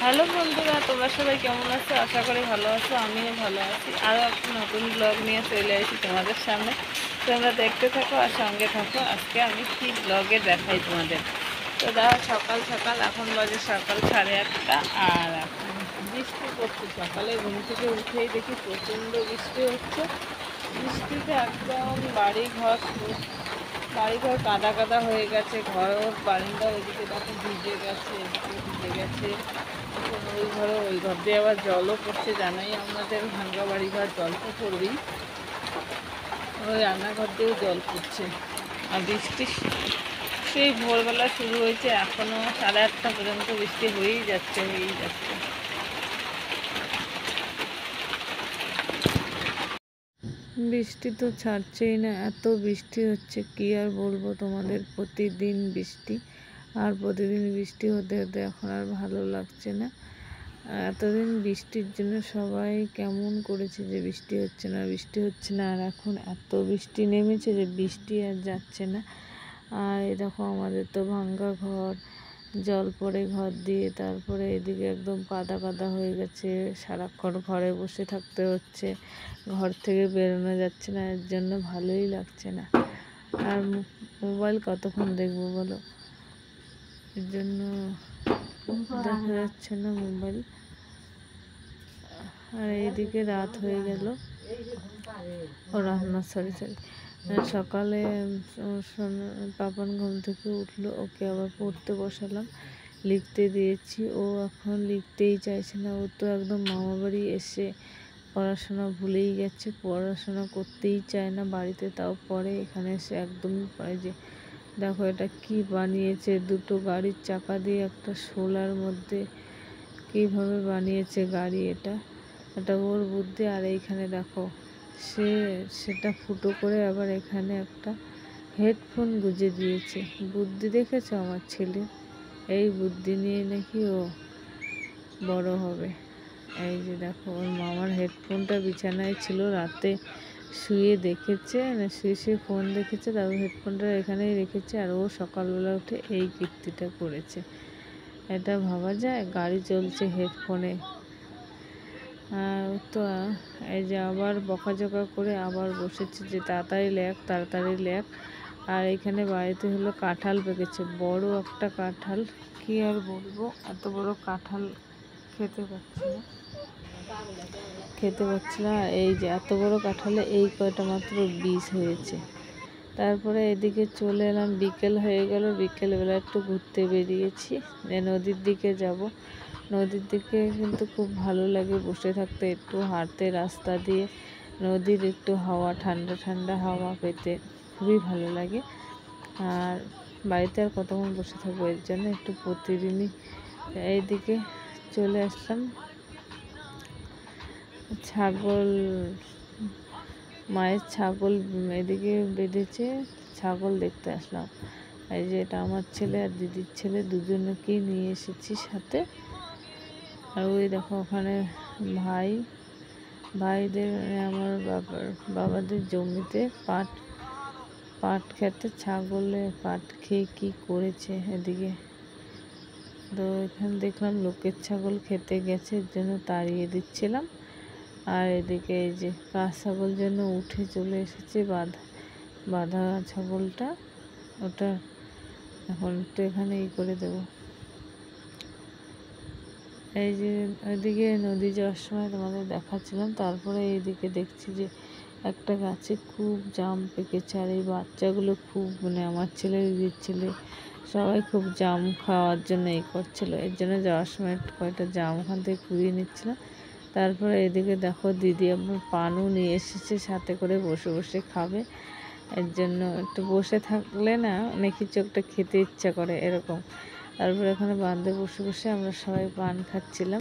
Hello বন্ধুরা, তোমরা সবাই কেমন আছো? আশা করি ভালো আছো, আমিও ভালো আছি। আরও একটা নতুন ব্লগ নিয়ে চলে আসি তোমাদের সামনে। তোমরা দেখতে থাকো আর সঙ্গে থাকো। আজকে আমি কি ব্লগে দেখাই তোমাদের। তো দেখো, সকাল সকাল এখন বাজে সকাল 8:30, আর এখন বৃষ্টি পড়ছে। সকালে ঘুম থেকে উঠেই দেখি প্রচণ্ড বৃষ্টি হচ্ছে। বৃষ্টিতে একদম বাড়িঘর কাদা কাদা হয়ে গেছে। ঘর বারান্দা ওইদিকে দেখো ভিজে গেছে, এদিকে ভিজে গেছে। এখন ওই ঘর দিয়ে আবার জলও পড়ছে। জানাই আমাদের ভাঙ্গা বাড়িঘর, জল তো পড়বেই। ওই রান্নাঘর দিয়েও জল পড়ছে। আর বৃষ্টি সেই ভোরবেলা শুরু হয়েছে, এখনও 8:30 পর্যন্ত বৃষ্টি হয়েই যাচ্ছে। বৃষ্টি তো ছাড়ছেই না, এত বৃষ্টি হচ্ছে কি আর বলবো তোমাদের। প্রতিদিন বৃষ্টি, আর প্রতিদিন বৃষ্টি হতে হতে এখন আর ভালো লাগছে না। এতদিন বৃষ্টির জন্য সবাই কেমন করেছে যে বৃষ্টি হচ্ছে না বৃষ্টি হচ্ছে না, আর এখন এত বৃষ্টি নেমেছে যে বৃষ্টি আর যাচ্ছে না। আর এই দেখো, আমাদের তো ভাঙ্গা ঘর, জল পড়ে ঘর দিয়ে, তারপরে এদিকে একদম কাদা কাদা হয়ে গেছে। সারাক্ষণ ঘরে বসে থাকতে হচ্ছে, ঘর থেকে বেরোনো যাচ্ছে না। এর জন্য ভালোই লাগছে না। আর মোবাইল কতক্ষণ দেখবো বলো, এর জন্য দেখা যাচ্ছে না মোবাইল। আর এইদিকে রাত হয়ে গেল। সরি সকালে পাপান ঘুম থেকে উঠলো, ওকে আবার পড়তে বসালাম, লিখতে দিয়েছি। ও এখন লিখতেই চাইছে না। ও তো একদম মামাবাড়ি এসে পড়াশোনা ভুলেই গেছে, পড়াশোনা করতেই চায় না বাড়িতে, তাও পড়ে। এখানে এসে একদমই পড়ে। যে দেখো, এটা কি বানিয়েছে, দুটো গাড়ির চাকা দিয়ে একটা শোলার মধ্যে কীভাবে বানিয়েছে গাড়ি। এটা ওর বুদ্ধি। আর এইখানে দেখো, সেটা ফুটো করে আবার এখানে একটা হেডফোন গুঁজে দিয়েছে। বুদ্ধি দেখেছো আমার ছেলে? এই বুদ্ধি নিয়ে নাকি ও বড় হবে। এই যে দেখো, ওর মামার হেডফোনটা বিছানায় ছিল, রাতে শুয়ে দেখেছে, শুয়ে ফোন দেখেছে, তারপর হেডফোনটা এখানেই রেখেছে। আর ও সকালবেলা উঠে এই কীর্তিটা করেছে। এটা ভাবা যায়? গাড়ি চলছে হেডফোনে। আর তো এই যে আবার বকাঝকা করে আবার বসেছে যে তাড়াতাড়ি লেখ। আর এখানে বাড়িতে হলো কাঁঠাল পেকেছে, বড় একটা কাঁঠাল। কি আর বলবো, এত বড় কাঁঠাল খেতে পারছি না। এই যে এত বড় কাঁঠালে এই কয়টা মাত্র বীজ হয়েছে। তারপরে এদিকে চলে এলাম, বিকেল হয়ে গেল। বিকেলবেলা একটু ঘুরতে বেরিয়েছি, নদীর দিকে যাব। নদীর দিকে কিন্তু খুব ভালো লাগে বসে থাকতে, একটু হাঁটতে রাস্তা দিয়ে, নদীর একটু হাওয়া, ঠান্ডা ঠান্ডা হাওয়া পেতে খুবই ভালো লাগে। আর বাড়িতে আর কতক্ষণ বসে থাকবো, এর জন্য একটু প্রতিদিনই এইদিকে চলে আসলাম। মায়ের ছাগল এদিকে বেঁধেছে, ছাগল দেখতে আসলাম। এই যে এটা আমার ছেলে আর দিদির ছেলে, দুজনকেই নিয়ে এসেছি সাথে। আর ওই দেখো, ওখানে ভাইদের আমার বাবাদের জমিতে পাট খেতে ছাগলে পাট খেয়ে কি করেছে এদিকে। তো এখানে দেখলাম লোকের ছাগল খেতে গেছে, এর জন্য তাড়িয়ে দিচ্ছিলাম। আর এদিকে এই যে কাঁচ ছাগল যেন উঠে চলে এসেছে, বাঁধা ছাগলটা। ওটা এখন একটু এখানে করে দেবো। এই যে ওইদিকে নদী যাওয়ার সময় তোমাদের দেখাচ্ছিলাম। তারপরে এইদিকে দেখছি যে একটা গাছে খুব জাম পেকেছে, আর এই বাচ্চাগুলো খুব, আমার ছেলে, দিদির ছেলে, সবাই খুব জাম খাওয়ার জন্য করছিল। এর জন্য যাওয়ার সময় একটু কয়েকটা জাম ওখান থেকে কুড়িয়ে নিচ্ছিলাম। তারপরে এদিকে দেখো, দিদি আমার পানও নিয়ে এসেছে সাথে করে, বসে বসে খাবে। এর জন্য একটু বসে থাকলে না অনেক কিছু একটা খেতে ইচ্ছা করে, এরকম। তারপরে এখানে বান্ধে বসে বসে আমরা সবাই পান খাচ্ছিলাম।